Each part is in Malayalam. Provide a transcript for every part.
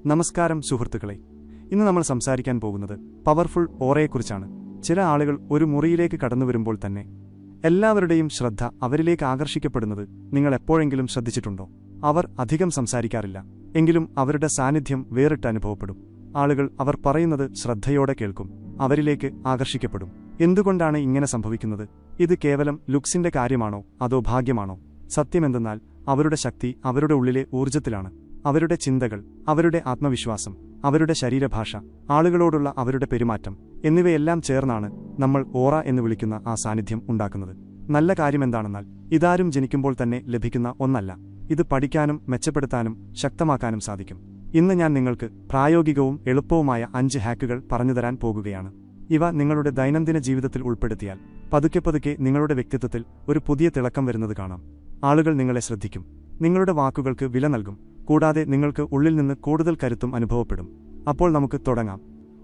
നമസ്കാരം സുഹൃത്തുക്കളെ, ഇന്ന് നമ്മൾ സംസാരിക്കാൻ പോകുന്നത് പവർഫുൾ ഓറയെക്കുറിച്ചാണ്. ചില ആളുകൾ ഒരു മുറിയിലേക്ക് കടന്നുവരുമ്പോൾ തന്നെ എല്ലാവരുടെയും ശ്രദ്ധ അവരിലേക്ക് ആകർഷിക്കപ്പെടുന്നത് നിങ്ങൾ എപ്പോഴെങ്കിലും ശ്രദ്ധിച്ചിട്ടുണ്ടോ? അവർ അധികം സംസാരിക്കാറില്ല, എങ്കിലും അവരുടെ സാന്നിധ്യം വേറിട്ട് അനുഭവപ്പെടും. ആളുകൾ അവർ പറയുന്നത് ശ്രദ്ധയോടെ കേൾക്കും, അവരിലേക്ക് ആകർഷിക്കപ്പെടും. എന്തുകൊണ്ടാണ് ഇങ്ങനെ സംഭവിക്കുന്നത്? ഇത് കേവലം ലുക്സിന്റെ കാര്യമാണോ അതോ ഭാഗ്യമാണോ? സത്യമെന്തെന്നാൽ അവരുടെ ശക്തി അവരുടെ ഉള്ളിലെ ഊർജ്ജത്തിലാണ്. അവരുടെ ചിന്തകൾ, അവരുടെ ആത്മവിശ്വാസം, അവരുടെ ശരീരഭാഷ, ആളുകളോടുള്ള അവരുടെ പെരുമാറ്റം എന്നിവയെല്ലാം ചേർന്നാണ് നമ്മൾ ഓറ എന്ന് വിളിക്കുന്ന ആ സാന്നിധ്യം ഉണ്ടാക്കുന്നത്. നല്ല കാര്യമെന്താണെന്നാൽ ഇതാരും ജനിക്കുമ്പോൾ തന്നെ ലഭിക്കുന്ന ഒന്നല്ല. ഇത് പഠിക്കാനും മെച്ചപ്പെടുത്താനും ശക്തമാക്കാനും സാധിക്കും. ഇന്ന് ഞാൻ നിങ്ങൾക്ക് പ്രായോഗികവും എളുപ്പവുമായ 5 ഹാക്കുകൾ പറഞ്ഞുതരാൻ പോകുകയാണ്. ഇവ നിങ്ങളുടെ ദൈനംദിന ജീവിതത്തിൽ ഉൾപ്പെടുത്തിയാൽ പതുക്കെ നിങ്ങളുടെ വ്യക്തിത്വത്തിൽ ഒരു പുതിയ തിളക്കം വരുന്നത് കാണാം. ആളുകൾ നിങ്ങളെ ശ്രദ്ധിക്കും, നിങ്ങളുടെ വാക്കുകൾക്ക് വില നൽകും, കൂടാതെ നിങ്ങൾക്ക് ഉള്ളിൽ നിന്ന് കൂടുതൽ കരുത്തും അനുഭവപ്പെടും. അപ്പോൾ നമുക്ക് തുടങ്ങാം.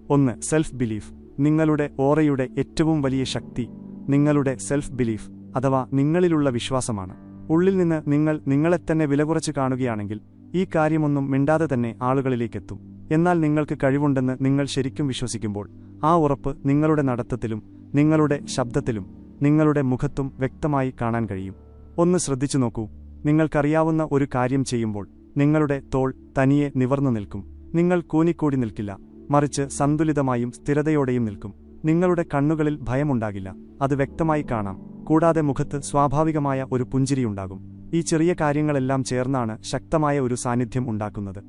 1. Self belief. നിങ്ങളുടെ ഓറയുടെ ഏറ്റവും വലിയ ശക്തി നിങ്ങളുടെ സെൽഫ് ബിലീഫ് അഥവാ നിങ്ങളിലുള്ള വിശ്വാസമാണ്. ഉള്ളിൽ നിന്ന് നിങ്ങൾ നിങ്ങളെത്തന്നെ വിലകുറച്ച് കാണുകയാണെങ്കിൽ ഈ കാര്യമൊന്നും മിണ്ടാതെ തന്നെ ആളുകളിലേക്കെത്തും. എന്നാൽ നിങ്ങൾക്ക് കഴിവുണ്ടെന്ന് നിങ്ങൾ ശരിക്കും വിശ്വസിക്കുമ്പോൾ ആ ഉറപ്പ് നിങ്ങളുടെ നടത്തത്തിലും നിങ്ങളുടെ ശബ്ദത്തിലും നിങ്ങളുടെ മുഖത്തും വ്യക്തമായി കാണാൻ കഴിയും. ഒന്ന് ശ്രദ്ധിച്ചു നോക്കൂ. നിങ്ങൾക്കറിയാവുന്ന ഒരു കാര്യം ചെയ്യുമ്പോൾ നിങ്ങളുടെ തോൾ തനിയെ നിവർന്നു നിൽക്കും. നിങ്ങൾ കൂനിക്കൂടി നിൽക്കില്ല, മറിച്ച് സന്തുലിതമായും സ്ഥിരതയോടെയും നിൽക്കും. നിങ്ങളുടെ കണ്ണുകളിൽ ഭയമുണ്ടാകില്ല, അത് വ്യക്തമായി കാണാം. കൂടാതെ മുഖത്ത് സ്വാഭാവികമായ ഒരു പുഞ്ചിരിയുണ്ടാകും. ഈ ചെറിയ കാര്യങ്ങളെല്ലാം ചേർന്നാണ് ശക്തമായ ഒരു സാന്നിധ്യം ഉണ്ടാക്കുന്നത്.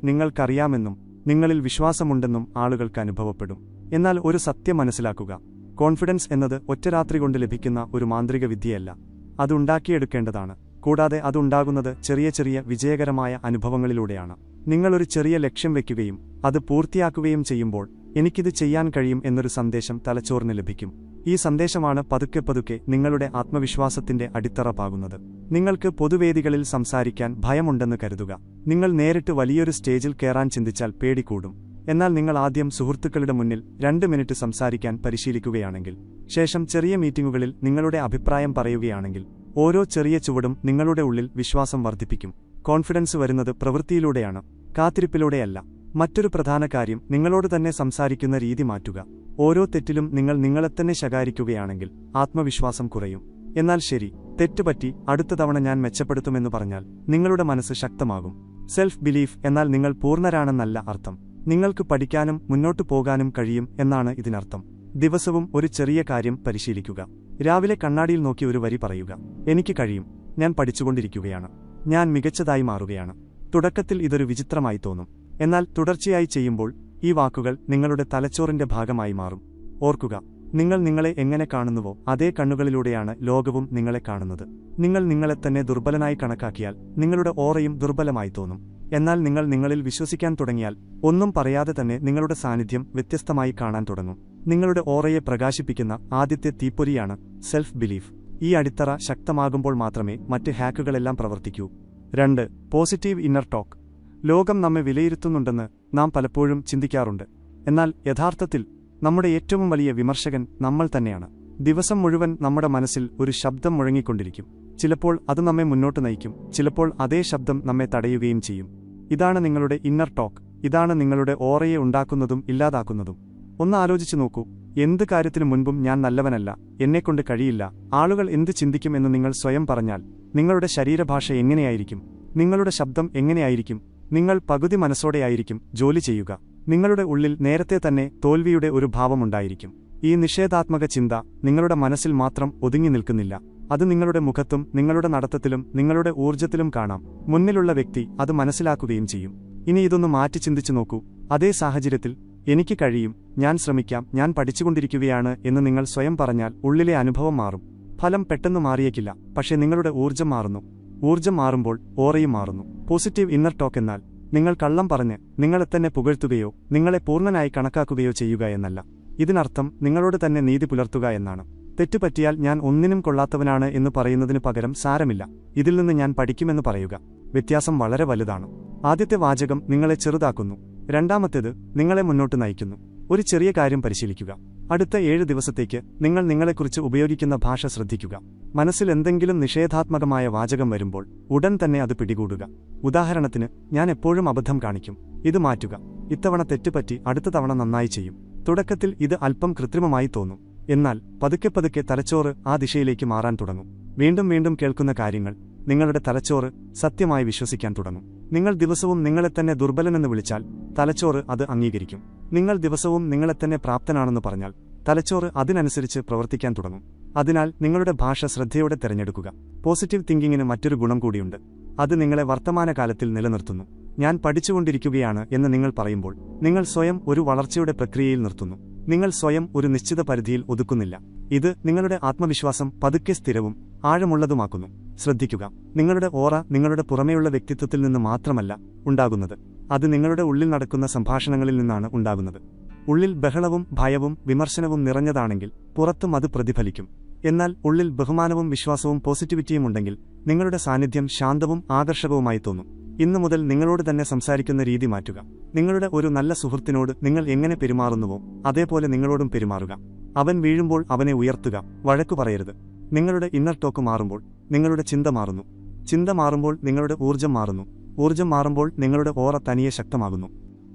നിങ്ങൾക്കറിയാമെന്നും നിങ്ങളിൽ വിശ്വാസമുണ്ടെന്നും ആളുകൾക്ക് അനുഭവപ്പെടും. എന്നാൽ ഒരു സത്യം മനസ്സിലാക്കുക, കോൺഫിഡൻസ് എന്നത് ഒറ്റ രാത്രി കൊണ്ട് ലഭിക്കുന്ന ഒരു മാന്ത്രിക വിദ്യയല്ല. അതുണ്ടാക്കിയെടുക്കേണ്ടതാണ്. കൂടാതെ അതുണ്ടാകുന്നത് ചെറിയ വിജയകരമായ അനുഭവങ്ങളിലൂടെയാണ്. നിങ്ങളൊരു ചെറിയ ലക്ഷ്യം വയ്ക്കുകയും അത് പൂർത്തിയാക്കുകയും ചെയ്യുമ്പോൾ എനിക്കിത് ചെയ്യാൻ കഴിയും എന്നൊരു സന്ദേശം തലച്ചോറിന് ലഭിക്കും. ഈ സന്ദേശമാണ് പതുക്കെ നിങ്ങളുടെ ആത്മവിശ്വാസത്തിന്റെ അടിത്തറ പാകുന്നത്. നിങ്ങൾക്ക് പൊതുവേദികളിൽ സംസാരിക്കാൻ ഭയമുണ്ടെന്ന് കരുതുക. നിങ്ങൾ നേരിട്ട് വലിയൊരു സ്റ്റേജിൽ കയറാൻ ചിന്തിച്ചാൽ പേടി കൂടും. എന്നാൽ നിങ്ങൾ ആദ്യം സുഹൃത്തുക്കളുടെ മുന്നിൽ 2 മിനിറ്റ് സംസാരിക്കാൻ പരിശീലിക്കുകയാണെങ്കിൽ, ശേഷം ചെറിയ മീറ്റിംഗുകളിൽ നിങ്ങളുടെ അഭിപ്രായം പറയുകയാണെങ്കിൽ, ഓരോ ചെറിയ ചുവടും നിങ്ങളുടെ ഉള്ളിൽ വിശ്വാസം വർദ്ധിപ്പിക്കും. കോൺഫിഡൻസ് വരുന്നത് പ്രവൃത്തിയിലൂടെയാണ്, കാത്തിരിപ്പിലൂടെയല്ല. മറ്റൊരു പ്രധാന കാര്യം, നിങ്ങളോട് തന്നെ സംസാരിക്കുന്ന രീതി മാറ്റുക. ഓരോ തെറ്റിലും നിങ്ങൾ നിങ്ങളെത്തന്നെ ശകാരിക്കുകയാണെങ്കിൽ ആത്മവിശ്വാസം കുറയും. എന്നാൽ ശരി, തെറ്റുപറ്റി, അടുത്ത തവണ ഞാൻ മെച്ചപ്പെടുത്തുമെന്ന് പറഞ്ഞാൽ നിങ്ങളുടെ മനസ്സ് ശക്തമാകും. സെൽഫ് ബിലീഫ് എന്നാൽ നിങ്ങൾ പൂർണ്ണരാണെന്നല്ല അർത്ഥം. നിങ്ങൾക്ക് പഠിക്കാനും മുന്നോട്ടു പോകാനും കഴിയും എന്നാണ് ഇതിനർത്ഥം. ദിവസവും ഒരു ചെറിയ കാര്യം പരിശീലിക്കുക. രാവിലെ കണ്ണാടിയിൽ നോക്കി ഒരു വരി പറയുക: എനിക്ക് കഴിയും, ഞാൻ പഠിച്ചുകൊണ്ടിരിക്കുകയാണ്, ഞാൻ മികച്ചതായി മാറുകയാണ്. തുടക്കത്തിൽ ഇതൊരു വിചിത്രമായി തോന്നും, എന്നാൽ തുടർച്ചയായി ചെയ്യുമ്പോൾ ഈ വാക്കുകൾ നിങ്ങളുടെ തലച്ചോറിന്റെ ഭാഗമായി മാറും. ഓർക്കുക, നിങ്ങൾ നിങ്ങളെ എങ്ങനെ കാണുന്നുവോ അതേ കണ്ണുകളിലൂടെയാണ് ലോകവും നിങ്ങളെ കാണുന്നത്. നിങ്ങൾ നിങ്ങളെത്തന്നെ ദുർബലനായി കണക്കാക്കിയാൽ നിങ്ങളുടെ ഓറയും ദുർബലമായി തോന്നും. എന്നാൽ നിങ്ങൾ നിങ്ങളിൽ വിശ്വസിക്കാൻ തുടങ്ങിയാൽ ഒന്നും പറയാതെ തന്നെ നിങ്ങളുടെ സാന്നിധ്യം വ്യത്യസ്തമായി കാണാൻ തുടങ്ങും. നിങ്ങളുടെ ഓറയെ പ്രകാശിപ്പിക്കുന്ന ആദ്യത്തെ തീപ്പൊരിയാണ് സെൽഫ് ബിലീഫ്. ഈ അടിത്തറ ശക്തമാകുമ്പോൾ മാത്രമേ മറ്റ് ഹാക്കുകളെല്ലാം പ്രവർത്തിക്കൂ. 2. Positive inner talk. ലോകം നമ്മെ വിലയിരുത്തുന്നുണ്ടെന്ന് നാം പലപ്പോഴും ചിന്തിക്കാറുണ്ട്. എന്നാൽ യഥാർത്ഥത്തിൽ നമ്മുടെ ഏറ്റവും വലിയ വിമർശകൻ നമ്മൾ തന്നെയാണ്. ദിവസം മുഴുവൻ നമ്മുടെ മനസ്സിൽ ഒരു ശബ്ദം മുഴങ്ങിക്കൊണ്ടിരിക്കും. ചിലപ്പോൾ അത് നമ്മെ മുന്നോട്ട് നയിക്കും, ചിലപ്പോൾ അതേ ശബ്ദം നമ്മെ തടയുകയും ചെയ്യും. ഇതാണ് നിങ്ങളുടെ ഇന്നർ ടോക്ക്. ഇതാണ് നിങ്ങളുടെ ഓറയെ ഉണ്ടാക്കുന്നതും ഇല്ലാതാക്കുന്നതും. ഒന്ന് ആലോചിച്ചു നോക്കൂ. എന്ത് കാര്യത്തിനു മുൻപും ഞാൻ നല്ലവനല്ല, എന്നെക്കൊണ്ട് കഴിയില്ല, ആളുകൾ എന്ത് ചിന്തിക്കും എന്ന് നിങ്ങൾ സ്വയം പറഞ്ഞാൽ നിങ്ങളുടെ ശരീരഭാഷ എങ്ങനെയായിരിക്കും? നിങ്ങളുടെ ശബ്ദം എങ്ങനെയായിരിക്കും? നിങ്ങൾ പകുതി മനസ്സോടെയായിരിക്കും ജോലി ചെയ്യുക. നിങ്ങളുടെ ഉള്ളിൽ നേരത്തെ തന്നെ തോൽവിയുടെ ഒരു ഭാവമുണ്ടായിരിക്കും. ഈ നിഷേധാത്മക ചിന്ത നിങ്ങളുടെ മനസ്സിൽ മാത്രം ഒതുങ്ങി നിൽക്കുന്നില്ല. അത് നിങ്ങളുടെ മുഖത്തും നിങ്ങളുടെ നടത്തത്തിലും നിങ്ങളുടെ ഊർജ്ജത്തിലും കാണാം. മുന്നിലുള്ള വ്യക്തി അത് മനസ്സിലാക്കുകയും ചെയ്യും. ഇനി ഇതൊന്ന് മാറ്റി ചിന്തിച്ചു നോക്കൂ. അതേ സാഹചര്യത്തിൽ എനിക്ക് കഴിയും, ഞാൻ ശ്രമിക്കാം, ഞാൻ പഠിച്ചുകൊണ്ടിരിക്കുകയാണ് എന്ന് നിങ്ങൾ സ്വയം പറഞ്ഞാൽ ഉള്ളിലെ അനുഭവം മാറും. ഫലം പെട്ടെന്ന് മാറിയേക്കില്ല, പക്ഷേ നിങ്ങളുടെ ഊർജ്ജം മാറുന്നു. ഊർജ്ജം മാറുമ്പോൾ ഓറയും മാറുന്നു. പോസിറ്റീവ് ഇന്നർ ടോക്ക് എന്നാൽ നിങ്ങൾ കള്ളം പറഞ്ഞ് നിങ്ങളെത്തന്നെ പുകഴ്ത്തുകയോ നിങ്ങളെ പൂർണ്ണനായി കണക്കാക്കുകയോ ചെയ്യുക എന്നല്ല. ഇതിനർത്ഥം നിങ്ങളോട് തന്നെ നീതി പുലർത്തുക എന്നാണ്. തെറ്റുപറ്റിയാൽ ഞാൻ ഒന്നിനും കൊള്ളാത്തവനാണ് എന്ന് പറയുന്നതിന് പകരം സാരമില്ല, ഇതിൽ നിന്ന് ഞാൻ പഠിക്കുമെന്ന് പറയുക. വ്യത്യാസം വളരെ വലുതാണ്. ആദ്യത്തെ വാചകം നിങ്ങളെ ചെറുതാക്കുന്നു, രണ്ടാമത്തേത് നിങ്ങളെ മുന്നോട്ട് നയിക്കുന്നു. ഒരു ചെറിയ കാര്യം പരിശീലിക്കുക. അടുത്ത 7 ദിവസത്തേക്ക് നിങ്ങൾ നിങ്ങളെക്കുറിച്ച് ഉപയോഗിക്കുന്ന ഭാഷ ശ്രദ്ധിക്കുക. മനസ്സിൽ എന്തെങ്കിലും നിഷേധാത്മകമായ വാചകം വരുമ്പോൾ ഉടൻ തന്നെ അത് പിടികൂടുക. ഉദാഹരണത്തിന്, ഞാൻ എപ്പോഴും അബദ്ധം കാണിക്കും, ഇത് മാറ്റുക. ഇത്തവണ തെറ്റുപറ്റി, അടുത്ത തവണ നന്നായി ചെയ്യും. തുടക്കത്തിൽ ഇത് അല്പം കൃത്രിമമായി തോന്നും. എന്നാൽ പതുക്കെ പതുക്കെ തലച്ചോറ് ആ ദിശയിലേക്ക് മാറാൻ തുടങ്ങും. വീണ്ടും വീണ്ടും കേൾക്കുന്ന കാര്യങ്ങൾ നിങ്ങളുടെ തലച്ചോറ് സത്യമായി വിശ്വസിക്കാൻ തുടങ്ങും. നിങ്ങൾ ദിവസവും നിങ്ങളെത്തന്നെ ദുർബലനെന്ന് വിളിച്ചാൽ തലച്ചോറ് അത് അംഗീകരിക്കും. നിങ്ങൾ ദിവസവും നിങ്ങളെത്തന്നെ പ്രാപ്തനാണെന്ന് പറഞ്ഞാൽ തലച്ചോറ് അതിനനുസരിച്ച് പ്രവർത്തിക്കാൻ തുടങ്ങും. അതിനാൽ നിങ്ങളുടെ ഭാഷ ശ്രദ്ധയോടെ തിരഞ്ഞെടുക്കുക. പോസിറ്റീവ് തിങ്കിങ്ങിന് മറ്റൊരു ഗുണം കൂടിയുണ്ട്. അത് നിങ്ങളെ വർത്തമാനകാലത്തിൽ നിലനിർത്തുന്നു. ഞാൻ പഠിച്ചുകൊണ്ടിരിക്കുകയാണ് എന്ന് നിങ്ങൾ പറയുമ്പോൾ നിങ്ങൾ സ്വയം ഒരു വളർച്ചയുടെ പ്രക്രിയയിൽ നിർത്തുന്നു. നിങ്ങൾ സ്വയം ഒരു നിശ്ചിത പരിധിയിൽ ഒതുക്കുന്നില്ല. ഇത് നിങ്ങളുടെ ആത്മവിശ്വാസം പതുക്കെ സ്ഥിരവും ആഴമുള്ളതുമാക്കുന്നു. ശ്രദ്ധിക്കുക, നിങ്ങളുടെ ഓറ നിങ്ങളുടെ പുറമേയുള്ള വ്യക്തിത്വത്തിൽ നിന്ന് മാത്രമല്ല ഉണ്ടാകുന്നത്. അത് നിങ്ങളുടെ ഉള്ളിൽ നടക്കുന്ന സംഭാഷണങ്ങളിൽ നിന്നാണ് ഉണ്ടാകുന്നത്. ഉള്ളിൽ ബഹളവും ഭയവും വിമർശനവും നിറഞ്ഞതാണെങ്കിൽ പുറത്തും അത് പ്രതിഫലിക്കും. എന്നാൽ ഉള്ളിൽ ബഹുമാനവും വിശ്വാസവും പോസിറ്റിവിറ്റിയും ഉണ്ടെങ്കിൽ നിങ്ങളുടെ സാന്നിധ്യം ശാന്തവും ആകർഷകവുമായി തോന്നും. ഇന്നു മുതൽ നിങ്ങളോട് തന്നെ സംസാരിക്കുന്ന രീതി മാറ്റുക. നിങ്ങളുടെ ഒരു നല്ല സുഹൃത്തിനോട് നിങ്ങൾ എങ്ങനെ പെരുമാറുന്നുവോ അതേപോലെ നിങ്ങളോടും പെരുമാറുക. അവൻ വീഴുമ്പോൾ അവനെ ഉയർത്തുക, വഴക്കു പറയരുത്. നിങ്ങളുടെ ഇന്നർ ടോക്ക് മാറുമ്പോൾ നിങ്ങളുടെ ചിന്ത മാറുന്നു. ചിന്ത മാറുമ്പോൾ നിങ്ങളുടെ ഊർജ്ജം മാറുന്നു. ഊർജ്ജം മാറുമ്പോൾ നിങ്ങളുടെ ഓറ തനിയെ ശക്തമാകുന്നു.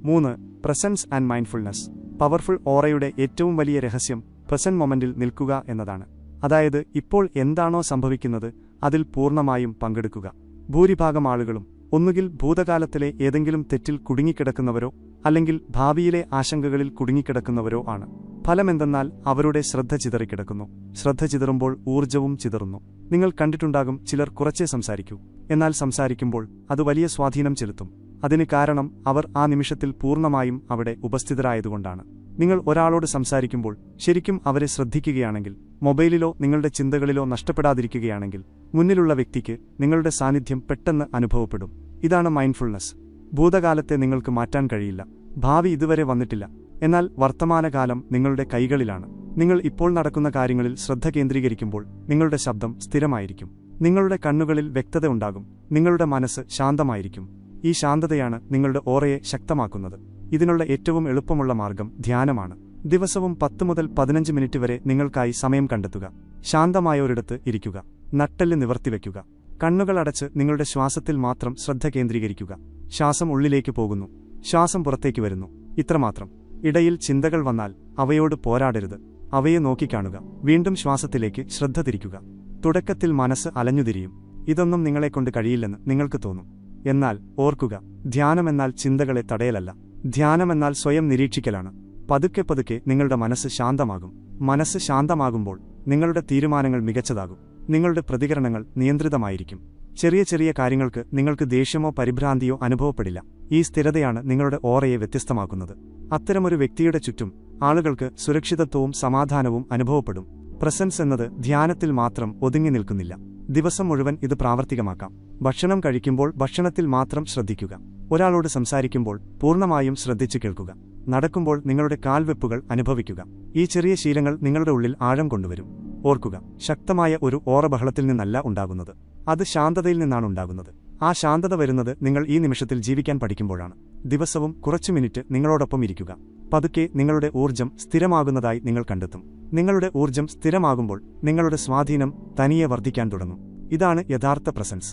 3. Presence and mindfulness. പവർഫുൾ ഓറയുടെ ഏറ്റവും വലിയ രഹസ്യം പ്രസന്റ് മൊമെന്റിൽ നിൽക്കുക എന്നതാണ്. അതായത്, ഇപ്പോൾ എന്താണോ സംഭവിക്കുന്നത് അതിൽ പൂർണ്ണമായും പങ്കെടുക്കുക. ഭൂരിഭാഗം ആളുകളും ഒന്നുകിൽ ഭൂതകാലത്തിലെ ഏതെങ്കിലും തെറ്റിൽ കുടുങ്ങിക്കിടക്കുന്നവരോ അല്ലെങ്കിൽ ഭാവിയിലെ ആശങ്കകളിൽ കുടുങ്ങിക്കിടക്കുന്നവരോ ആണ്. ഫലമെന്തെന്നാൽ അവരുടെ ശ്രദ്ധ ചിതറിക്കിടക്കുന്നു. ശ്രദ്ധ ചിതറുമ്പോൾ ഊർജ്ജവും ചിതറുന്നു. നിങ്ങൾ കണ്ടിട്ടുണ്ടാകും, ചിലർ കുറച്ചേ സംസാരിക്കൂ, എന്നാൽ സംസാരിക്കുമ്പോൾ അത് വലിയ സ്വാധീനം ചെലുത്തും. അതിന് കാരണം അവർ ആ നിമിഷത്തിൽ പൂർണ്ണമായും അവിടെ ഉപസ്ഥിതരായതുകൊണ്ടാണ്. നിങ്ങൾ ഒരാളോട് സംസാരിക്കുമ്പോൾ ശരിക്കും അവരെ ശ്രദ്ധിക്കുകയാണെങ്കിൽ, മൊബൈലിലോ നിങ്ങളുടെ ചിന്തകളിലോ നഷ്ടപ്പെടാതിരിക്കുകയാണെങ്കിൽ, മുന്നിലുള്ള വ്യക്തിക്ക് നിങ്ങളുടെ സാന്നിധ്യം പെട്ടെന്ന് അനുഭവപ്പെടും. ഇതാണ് മൈൻഡ്ഫുൾനെസ്. ഭൂതകാലത്തെ നിങ്ങൾക്ക് മാറ്റാൻ കഴിയില്ല. ഭാവി ഇതുവരെ വന്നിട്ടില്ല. എന്നാൽ വർത്തമാനകാലം നിങ്ങളുടെ കൈകളിലാണ്. നിങ്ങൾ ഇപ്പോൾ നടക്കുന്ന കാര്യങ്ങളിൽ ശ്രദ്ധ കേന്ദ്രീകരിക്കുമ്പോൾ നിങ്ങളുടെ ശബ്ദം സ്ഥിരമായിരിക്കും. നിങ്ങളുടെ കണ്ണുകളിൽ വ്യക്തത ഉണ്ടാകും. നിങ്ങളുടെ മനസ്സ് ശാന്തമായിരിക്കും. ഈ ശാന്തതയാണ് നിങ്ങളുടെ ഓറയെ ശക്തമാക്കുന്നത്. ഇതിനുള്ള ഏറ്റവും എളുപ്പമുള്ള മാർഗം ധ്യാനമാണ്. ദിവസവും 10 മുതൽ 15 മിനിറ്റ് വരെ നിങ്ങൾക്കായി സമയം കണ്ടെത്തുക. ശാന്തമായ ഒരിടത്ത് ഇരിക്കുക. നട്ടെല്ല് നിവർത്തിവെക്കുക. കണ്ണുകൾ അടച്ച് നിങ്ങളുടെ ശ്വാസത്തിൽ മാത്രം ശ്രദ്ധ കേന്ദ്രീകരിക്കുക. ശ്വാസം ഉള്ളിലേക്ക് പോകുന്നു, ശ്വാസം പുറത്തേക്ക് വരുന്നു. ഇത്രമാത്രം. ഇടയിൽ ചിന്തകൾ വന്നാൽ അവയോട് പോരാടരുത്. അവയെ നോക്കിക്കാണുക. വീണ്ടും ശ്വാസത്തിലേക്ക് ശ്രദ്ധ തിരിക്കുക. തുടക്കത്തിൽ മനസ്സ് അലഞ്ഞുതിരിയും. ഇതൊന്നും നിങ്ങളെക്കൊണ്ട് കഴിയില്ലെന്ന് നിങ്ങൾക്ക് തോന്നും. എന്നാൽ ഓർക്കുക, ധ്യാനമെന്നാൽ ചിന്തകളെ തടയലല്ല. ധ്യാനമെന്നാൽ സ്വയം നിരീക്ഷിക്കലാണ്. പതുക്കെ പതുക്കെ നിങ്ങളുടെ മനസ്സ് ശാന്തമാകും. മനസ്സ് ശാന്തമാകുമ്പോൾ നിങ്ങളുടെ തീരുമാനങ്ങൾ മികച്ചതാകും. നിങ്ങളുടെ പ്രതികരണങ്ങൾ നിയന്ത്രിതമായിരിക്കും. ചെറിയ ചെറിയ കാര്യങ്ങൾക്ക് നിങ്ങൾക്ക് ദേഷ്യമോ പരിഭ്രാന്തിയോ അനുഭവപ്പെടില്ല. ഈ സ്ഥിരതയാണ് നിങ്ങളുടെ ഓറയെ വ്യത്യസ്തമാക്കുന്നത്. അത്തരമൊരു വ്യക്തിയുടെ ചുറ്റും ആളുകൾക്ക് സുരക്ഷിതത്വവും സമാധാനവും അനുഭവപ്പെടും. പ്രസൻസ് എന്നത് ധ്യാനത്തിൽ മാത്രം ഒതുങ്ങി നിൽക്കുന്നില്ല. ദിവസം മുഴുവൻ ഇത് പ്രാവർത്തികമാക്കാം. ഭക്ഷണം കഴിക്കുമ്പോൾ ഭക്ഷണത്തിൽ മാത്രം ശ്രദ്ധിക്കുക. ഒരാളോട് സംസാരിക്കുമ്പോൾ പൂർണ്ണമായും ശ്രദ്ധിച്ചു കേൾക്കുക. നടക്കുമ്പോൾ നിങ്ങളുടെ കാൽവെപ്പുകൾ അനുഭവിക്കുക. ഈ ചെറിയ ശീലങ്ങൾ നിങ്ങളുടെ ഉള്ളിൽ ആഴം കൊണ്ടുവരും. ഓർക്കുക, ശക്തമായ ഒരു ഓറ ബഹളത്തിൽ നിന്നല്ല ഉണ്ടാകുന്നത്. അത് ശാന്തതയിൽ നിന്നാണ് ഉണ്ടാകുന്നത്. ആ ശാന്തത വരുന്നത് നിങ്ങൾ ഈ നിമിഷത്തിൽ ജീവിക്കാൻ പഠിക്കുമ്പോഴാണ്. ദിവസവും കുറച്ചു മിനിറ്റ് നിങ്ങളോടൊപ്പം ഇരിക്കുക. പതുക്കെ നിങ്ങളുടെ ഊർജ്ജം സ്ഥിരമാകുന്നതായി നിങ്ങൾ കണ്ടെത്തും. നിങ്ങളുടെ ഊർജ്ജം സ്ഥിരമാകുമ്പോൾ നിങ്ങളുടെ സ്വാധീനം തനിയെ വർദ്ധിക്കാൻ തുടങ്ങും. ഇതാണ് യഥാർത്ഥ പ്രസൻസ്.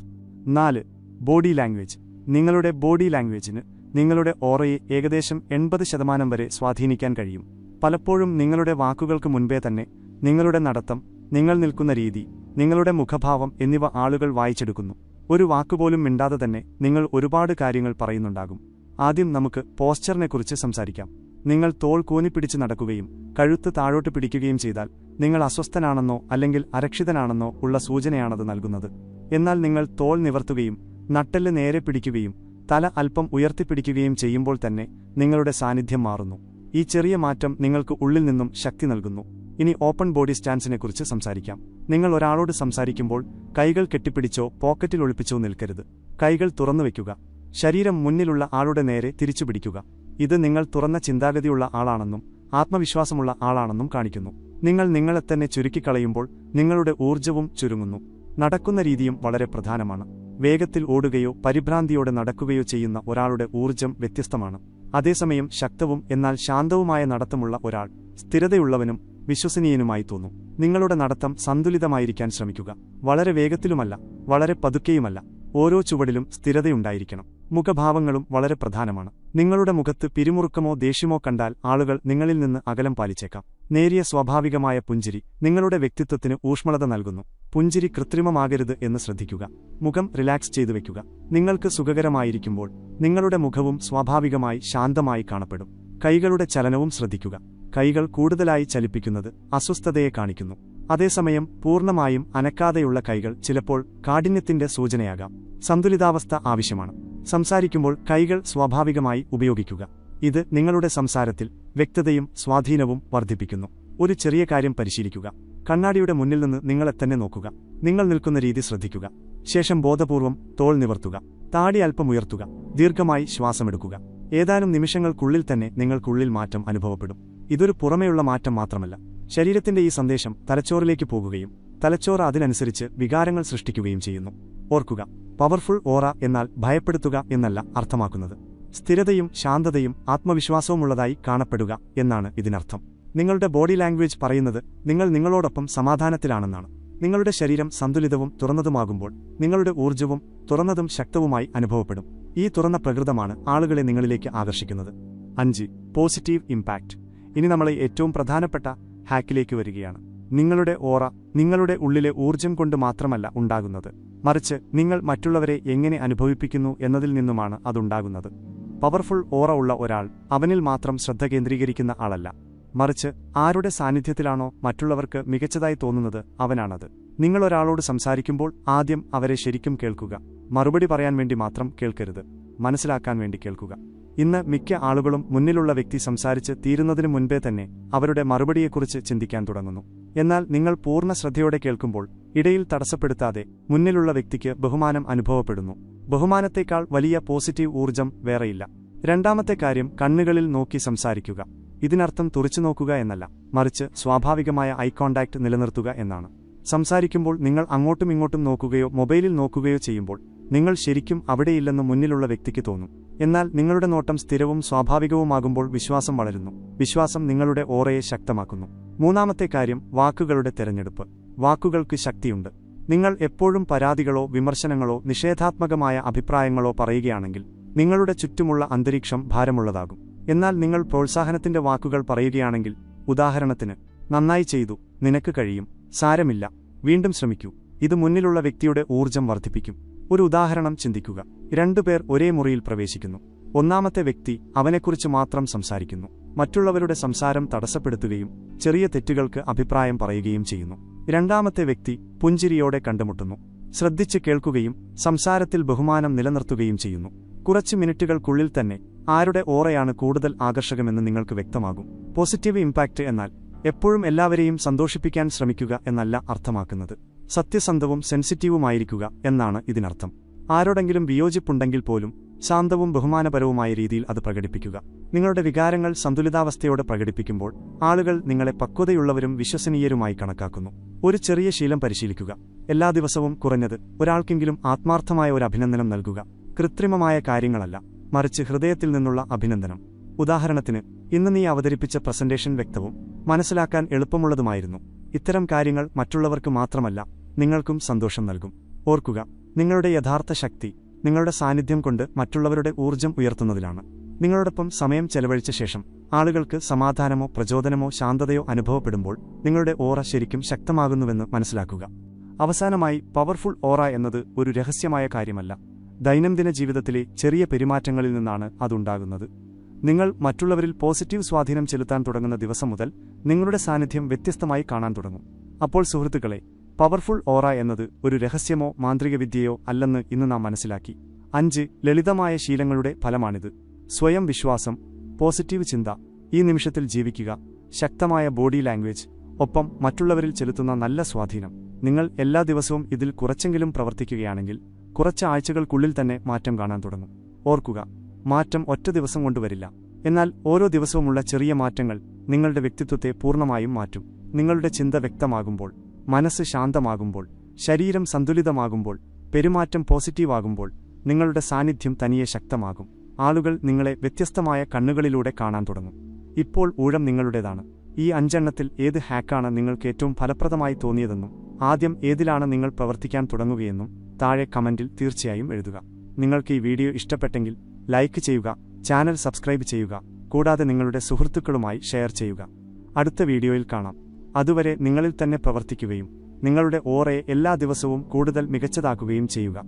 4. Body language. നിങ്ങളുടെ ബോഡി ലാംഗ്വേജിന് നിങ്ങളുടെ ഓറയെ ഏകദേശം 80% വരെ സ്വാധീനിക്കാൻ കഴിയും. പലപ്പോഴും നിങ്ങളുടെ വാക്കുകൾക്ക് മുൻപേ തന്നെ നിങ്ങളുടെ നടത്തം, നിങ്ങൾ നിൽക്കുന്ന രീതി, നിങ്ങളുടെ മുഖഭാവം എന്നിവ ആളുകൾ വായിച്ചെടുക്കുന്നു. ഒരു വാക്കുപോലും മിണ്ടാതെ തന്നെ നിങ്ങൾ ഒരുപാട് കാര്യങ്ങൾ പറയുന്നുണ്ടാകും. ആദ്യം നമുക്ക് പോസ്ചറിനെക്കുറിച്ച് സംസാരിക്കാം. നിങ്ങൾ തോൾ കൂനിപ്പിടിച്ച് നടക്കുകയും കഴുത്ത് താഴോട്ട് പിടിക്കുകയും ചെയ്താൽ നിങ്ങൾ അസ്വസ്ഥനാണെന്നോ അല്ലെങ്കിൽ അരക്ഷിതനാണെന്നോ ഉള്ള സൂചനയാണത് നൽകുന്നത്. എന്നാൽ നിങ്ങൾ തോൾ നിവർത്തുകയും നട്ടെല്ല് നേരെ പിടിക്കുകയും തല അല്പം ഉയർത്തിപ്പിടിക്കുകയും ചെയ്യുമ്പോൾ തന്നെ നിങ്ങളുടെ സാന്നിധ്യം മാറുന്നു. ഈ ചെറിയ മാറ്റം നിങ്ങൾക്ക് ഉള്ളിൽ നിന്നും ശക്തി നൽകുന്നു. ഇനി ഓപ്പൺ ബോഡി സ്റ്റാൻസിനെക്കുറിച്ച് സംസാരിക്കാം. നിങ്ങൾ ഒരാളോട് സംസാരിക്കുമ്പോൾ കൈകൾ കെട്ടിപ്പിടിച്ചോ പോക്കറ്റിൽ ഒളിപ്പിച്ചോ നിൽക്കരുത്. കൈകൾ തുറന്നുവെക്കുക. ശരീരം മുന്നിലുള്ള ആളുടെ നേരെ തിരിച്ചുപിടിക്കുക. ഇത് നിങ്ങൾ തുറന്ന ചിന്താഗതിയുള്ള ആളാണെന്നും ആത്മവിശ്വാസമുള്ള ആളാണെന്നും കാണിക്കുന്നു. നിങ്ങൾ നിങ്ങളെത്തന്നെ ചുരുക്കിക്കളയുമ്പോൾ നിങ്ങളുടെ ഊർജ്ജവും ചുരുങ്ങുന്നു. നടക്കുന്ന രീതിയും വളരെ പ്രധാനമാണ്. വേഗത്തിൽ ഓടുകയോ പരിഭ്രാന്തിയോടെ നടക്കുകയോ ചെയ്യുന്ന ഒരാളുടെ ഊർജ്ജം വ്യത്യസ്തമാണ്. അതേസമയം ശക്തവും എന്നാൽ ശാന്തവുമായ നടത്തമുള്ള ഒരാൾ സ്ഥിരതയുള്ളവനും വിശ്വസനീയനുമായി തോന്നും. നിങ്ങളുടെ നടത്തം സന്തുലിതമായിരിക്കാൻ ശ്രമിക്കുക. വളരെ വേഗത്തിലുമല്ല, വളരെ പതുക്കെയുമല്ല. ഓരോ ചുവടിലും സ്ഥിരതയുണ്ടായിരിക്കണം. മുഖഭാവങ്ങളും വളരെ പ്രധാനമാണ്. നിങ്ങളുടെ മുഖത്ത് പിരിമുറുക്കമോ ദേഷ്യമോ കണ്ടാൽ ആളുകൾ നിങ്ങളിൽ നിന്ന് അകലം പാലിച്ചേക്കാം. നേരിയ സ്വാഭാവികമായ പുഞ്ചിരി നിങ്ങളുടെ വ്യക്തിത്വത്തിന് ഊഷ്മളത നൽകുന്നു. പുഞ്ചിരി കൃത്രിമമാകരുത് എന്ന് ശ്രദ്ധിക്കുക. മുഖം റിലാക്സ് ചെയ്തു വയ്ക്കുക. നിങ്ങൾക്ക് സുഖകരമായിരിക്കുമ്പോൾ നിങ്ങളുടെ മുഖവും സ്വാഭാവികമായി ശാന്തമായി കാണപ്പെടും. കൈകളുടെ ചലനവും ശ്രദ്ധിക്കുക. കൈകൾ കൂടുതലായി ചലിപ്പിക്കുന്നത് അസ്വസ്ഥതയെ കാണിക്കുന്നു. അതേസമയം പൂർണ്ണമായും അനക്കാതെയുള്ള കൈകൾ ചിലപ്പോൾ കാഠിന്യത്തിന്റെ സൂചനയാകാം. സന്തുലിതാവസ്ഥ ആവശ്യമാണ്. സംസാരിക്കുമ്പോൾ കൈകൾ സ്വാഭാവികമായി ഉപയോഗിക്കുക. ഇത് നിങ്ങളുടെ സംസാരത്തിൽ വ്യക്തതയും സ്വാധീനവും വർദ്ധിപ്പിക്കുന്നു. ഒരു ചെറിയ കാര്യം പരിശീലിക്കുക. കണ്ണാടിയുടെ മുന്നിൽ നിന്ന് നിങ്ങളെ തന്നെ നോക്കുക. നിങ്ങൾ നിൽക്കുന്ന രീതി ശ്രദ്ധിക്കുക. ശേഷം ബോധപൂർവം തോൾ നിവർത്തുക. താടി അല്പം ഉയർത്തുക. ദീർഘമായി ശ്വാസമെടുക്കുക. ഏതാനും നിമിഷങ്ങൾക്കുള്ളിൽ തന്നെ നിങ്ങൾക്കുള്ളിൽ മാറ്റം അനുഭവപ്പെടും. ഇതൊരു പുറമേയുള്ള മാറ്റം മാത്രമല്ല. ശരീരത്തിന്റെ ഈ സന്ദേശം തലച്ചോറിലേക്ക് പോകുകയും തലച്ചോറ് അതിനനുസരിച്ച് വികാരങ്ങൾ സൃഷ്ടിക്കുകയും ചെയ്യുന്നു. ഓർക്കുക, പവർഫുൾ ഓറ എന്നാൽ ഭയപ്പെടുത്തുക എന്നല്ല അർത്ഥമാക്കുന്നത്. സ്ഥിരതയും ശാന്തതയും ആത്മവിശ്വാസവുമുള്ളതായി കാണപ്പെടുക എന്നാണ് ഇതിനർത്ഥം. നിങ്ങളുടെ ബോഡി ലാംഗ്വേജ് പറയുന്നത് നിങ്ങൾ നിങ്ങളോടൊപ്പം സമാധാനത്തിലാണെന്നാണ്. നിങ്ങളുടെ ശരീരം സന്തുലിതവും തുറന്നതുമാകുമ്പോൾ നിങ്ങളുടെ ഊർജ്ജവും തുറന്നതും ശക്തവുമായി അനുഭവപ്പെടും. ഈ തുറന്ന പ്രകൃതമാണ് ആളുകളെ നിങ്ങളിലേക്ക് ആകർഷിക്കുന്നത്. 5. Positive impact. ഇനി നമ്മളെ ഏറ്റവും പ്രധാനപ്പെട്ട ഹാക്കിലേക്ക് വരികയാണ്. നിങ്ങളുടെ ഓറ നിങ്ങളുടെ ഉള്ളിലെ ഊർജ്ജം കൊണ്ട് മാത്രമല്ല ഉണ്ടാകുന്നത്, മറിച്ച് നിങ്ങൾ മറ്റുള്ളവരെ എങ്ങനെ അനുഭവിപ്പിക്കുന്നു എന്നതിൽ നിന്നുമാണ് അതുണ്ടാകുന്നത്. പവർഫുൾ ഓറ ഉള്ള ഒരാൾ അവനിൽ മാത്രം ശ്രദ്ധ കേന്ദ്രീകരിക്കുന്ന ആളല്ല, മറിച്ച് ആരുടെ സാന്നിധ്യത്തിലാണോ മറ്റുള്ളവർക്ക് മികച്ചതായി തോന്നുന്നത് അവനാണത്. നിങ്ങളൊരാളോട് സംസാരിക്കുമ്പോൾ ആദ്യം അവരെ ശരിക്കും കേൾക്കുക. മറുപടി പറയാൻ വേണ്ടി മാത്രം കേൾക്കരുത്, മനസ്സിലാക്കാൻ വേണ്ടി കേൾക്കുക. ഇന്ന് മിക്ക ആളുകളും മുന്നിലുള്ള വ്യക്തി സംസാരിച്ച് തീരുന്നതിനു മുൻപേ തന്നെ അവരുടെ മറുപടിയെക്കുറിച്ച് ചിന്തിക്കാൻ തുടങ്ങുന്നു. എന്നാൽ നിങ്ങൾ പൂർണ്ണ ശ്രദ്ധയോടെ കേൾക്കുമ്പോൾ ഇടയിൽ തടസ്സപ്പെടുത്താതെ മുന്നിലുള്ള വ്യക്തിക്ക് ബഹുമാനം അനുഭവപ്പെടുന്നു. ബഹുമാനത്തേക്കാൾ വലിയ പോസിറ്റീവ് ഊർജ്ജം വേറെയില്ല. രണ്ടാമത്തെ കാര്യം, കണ്ണുകളിൽ നോക്കി സംസാരിക്കുക. ഇതിനർത്ഥം തുറിച്ചു നോക്കുക എന്നല്ല, മറിച്ച് സ്വാഭാവികമായ ഐ കോണ്ടാക്ട് നിലനിർത്തുക എന്നാണ്. സംസാരിക്കുമ്പോൾ നിങ്ങൾ അങ്ങോട്ടും ഇങ്ങോട്ടും നോക്കുകയോ മൊബൈലിൽ നോക്കുകയോ ചെയ്യുമ്പോൾ നിങ്ങൾ ശരിക്കും അവിടെയില്ലെന്ന് മുന്നിലുള്ള വ്യക്തിക്ക് തോന്നും. എന്നാൽ നിങ്ങളുടെ നോട്ടം സ്ഥിരവും സ്വാഭാവികവുമാകുമ്പോൾ വിശ്വാസം വളരുന്നു. വിശ്വാസം നിങ്ങളുടെ ഓറയെ ശക്തമാക്കുന്നു. മൂന്നാമത്തെ കാര്യം, വാക്കുകളുടെ തെരഞ്ഞെടുപ്പ്. വാക്കുകൾക്ക് ശക്തിയുണ്ട്. നിങ്ങൾ എപ്പോഴും പരാതികളോ വിമർശനങ്ങളോ നിഷേധാത്മകമായ അഭിപ്രായങ്ങളോ പറയുകയാണെങ്കിൽ നിങ്ങളുടെ ചുറ്റുമുള്ള അന്തരീക്ഷം ഭാരമുള്ളതാകും. എന്നാൽ നിങ്ങൾ പ്രോത്സാഹനത്തിന്റെ വാക്കുകൾ പറയുകയാണെങ്കിൽ, ഉദാഹരണത്തിന്, നന്നായി ചെയ്തു, നിനക്ക് കഴിയും, സാരമില്ല, വീണ്ടും ശ്രമിക്കൂ, ഇത് മുന്നിലുള്ള വ്യക്തിയുടെ ഊർജ്ജം വർദ്ധിപ്പിക്കും. ഒരു ഉദാഹരണം ചിന്തിക്കുക. 2 പേർ ഒരേ മുറിയിൽ പ്രവേശിക്കുന്നു. ഒന്നാമത്തെ വ്യക്തി അവനെക്കുറിച്ച് മാത്രം സംസാരിക്കുന്നു. മറ്റുള്ളവരുടെ സംസാരം തടസ്സപ്പെടുത്തുകയും ചെറിയ തെറ്റുകൾക്ക് അഭിപ്രായം പറയുകയും ചെയ്യുന്നു. രണ്ടാമത്തെ വ്യക്തി പുഞ്ചിരിയോടെ കണ്ടുമുട്ടുന്നു, ശ്രദ്ധിച്ച് കേൾക്കുകയും സംസാരത്തിൽ ബഹുമാനം നിലനിർത്തുകയും ചെയ്യുന്നു. കുറച്ച് മിനിറ്റുകൾക്കുള്ളിൽ തന്നെ ആരുടെ ഓറയാണ് കൂടുതൽ ആകർഷകമെന്ന് നിങ്ങൾക്ക് വ്യക്തമാകും. പോസിറ്റീവ് ഇംപാക്റ്റ് എന്നാൽ എപ്പോഴും എല്ലാവരെയും സന്തോഷിപ്പിക്കാൻ ശ്രമിക്കുക എന്നല്ല അർത്ഥമാക്കുന്നത്. സത്യസന്ധവും സെൻസിറ്റീവുമായിരിക്കുക എന്നാണ് ഇതിനർത്ഥം. ആരോടെങ്കിലും വിയോജിപ്പുണ്ടെങ്കിൽ പോലും ശാന്തവും ബഹുമാനപരവുമായ രീതിയിൽ അത് പ്രകടിപ്പിക്കുക. നിങ്ങളുടെ വികാരങ്ങൾ സന്തുലിതാവസ്ഥയോടെ പ്രകടിപ്പിക്കുമ്പോൾ ആളുകൾ നിങ്ങളെ പക്വതയുള്ളവരും വിശ്വസനീയരുമായി കണക്കാക്കുന്നു. ഒരു ചെറിയ ശീലം പരിശീലിക്കുക. എല്ലാ ദിവസവും കുറഞ്ഞത് ഒരാൾക്കെങ്കിലും ആത്മാർത്ഥമായ ഒരു അഭിനന്ദനം നൽകുക. കൃത്രിമമായ കാര്യങ്ങളല്ല, മറിച്ച് ഹൃദയത്തിൽ നിന്നുള്ള അഭിനന്ദനം. ഉദാഹരണത്തിന്, ഇന്ന് നീ അവതരിപ്പിച്ച പ്രസന്റേഷൻ വ്യക്തവും മനസ്സിലാക്കാൻ എളുപ്പമുള്ളതുമായിരുന്നു. ഇത്തരം കാര്യങ്ങൾ മറ്റുള്ളവർക്ക് മാത്രമല്ല നിങ്ങൾക്കും സന്തോഷം നൽകും. ഓർക്കുക, നിങ്ങളുടെ യഥാർത്ഥ ശക്തി നിങ്ങളുടെ സാന്നിധ്യം കൊണ്ട് മറ്റുള്ളവരുടെ ഊർജ്ജം ഉയർത്തുന്നതിലാണ്. നിങ്ങളോടൊപ്പം സമയം ചെലവഴിച്ച ശേഷം ആളുകൾക്ക് സമാധാനമോ പ്രചോദനമോ ശാന്തതയോ അനുഭവപ്പെടുമ്പോൾ നിങ്ങളുടെ ഓറ ശരിക്കും ശക്തമാകുന്നുവെന്ന് മനസ്സിലാക്കുക. അവസാനമായി, പവർഫുൾ ഓറ എന്നത് ഒരു രഹസ്യമായ കാര്യമല്ല. ദൈനംദിന ജീവിതത്തിലെ ചെറിയ പെരുമാറ്റങ്ങളിൽ നിന്നാണ് അതുണ്ടാകുന്നത്. നിങ്ങൾ മറ്റുള്ളവരിൽ പോസിറ്റീവ് സ്വാധീനം ചെലുത്താൻ തുടങ്ങുന്ന ദിവസം മുതൽ നിങ്ങളുടെ സാന്നിധ്യം വ്യത്യസ്തമായി കാണാൻ തുടങ്ങും. അപ്പോൾ സുഹൃത്തുക്കളെ, പവർഫുൾ ഓറ എന്നത് ഒരു രഹസ്യമോ മാന്ത്രിക വിദ്യയോ അല്ലെന്ന് ഇന്ന് നാം മനസ്സിലാക്കി. 5 ലളിതമായ ശീലങ്ങളുടെ ഫലമാണിത്. സ്വയം വിശ്വാസം, പോസിറ്റീവ് ചിന്ത, ഈ നിമിഷത്തിൽ ജീവിക്കുക, ശക്തമായ ബോഡി ലാംഗ്വേജ്, ഒപ്പം മറ്റുള്ളവരിൽ ചെലുത്തുന്ന നല്ല സ്വാധീനം. നിങ്ങൾ എല്ലാ ദിവസവും ഇതിൽ കുറച്ചെങ്കിലും പ്രവർത്തിക്കുകയാണെങ്കിൽ കുറച്ച് ആഴ്ചകൾക്കുള്ളിൽ തന്നെ മാറ്റം കാണാൻ തുടങ്ങും. ഓർക്കുക, മാറ്റം ഒറ്റ ദിവസം കൊണ്ടുവരില്ല. എന്നാൽ ഓരോ ദിവസവുമുള്ള ചെറിയ മാറ്റങ്ങൾ നിങ്ങളുടെ വ്യക്തിത്വത്തെ പൂർണ്ണമായും മാറ്റും. നിങ്ങളുടെ ചിന്ത വ്യക്തമാകുമ്പോൾ, മനസ്സ് ശാന്തമാകുമ്പോൾ, ശരീരം സന്തുലിതമാകുമ്പോൾ, പെരുമാറ്റം പോസിറ്റീവാകുമ്പോൾ നിങ്ങളുടെ സാന്നിധ്യം തനിയെ ശക്തമാകും. ആളുകൾ നിങ്ങളെ വ്യത്യസ്തമായ കണ്ണുകളിലൂടെ കാണാൻ തുടങ്ങും. ഇപ്പോൾ ഊഴം നിങ്ങളുടേതാണ്. ഈ 5 എണ്ണത്തിൽ ഏത് ഹാക്കാണ് നിങ്ങൾക്ക് ഏറ്റവും ഫലപ്രദമായി തോന്നിയതെന്നും ആദ്യം ഏതിലാണ് നിങ്ങൾ പ്രവർത്തിക്കാൻ തുടങ്ങുകയെന്നും താഴെ കമന്റിൽ തീർച്ചയായും എഴുതുക. നിങ്ങൾക്ക് ഈ വീഡിയോ ഇഷ്ടപ്പെട്ടെങ്കിൽ ലൈക്ക് ചെയ്യുക, ചാനൽ സബ്സ്ക്രൈബ് ചെയ്യുക, കൂടാതെ നിങ്ങളുടെ സുഹൃത്തുക്കളുമായി ഷെയർ ചെയ്യുക. അടുത്ത വീഡിയോയിൽ കാണാം. അതുവരെ നിങ്ങളിൽ തന്നെ പ്രവർത്തിക്കുകയും നിങ്ങളുടെ ഓറയെ എല്ലാ ദിവസവും കൂടുതൽ മികച്ചതാക്കുകയും ചെയ്യുക.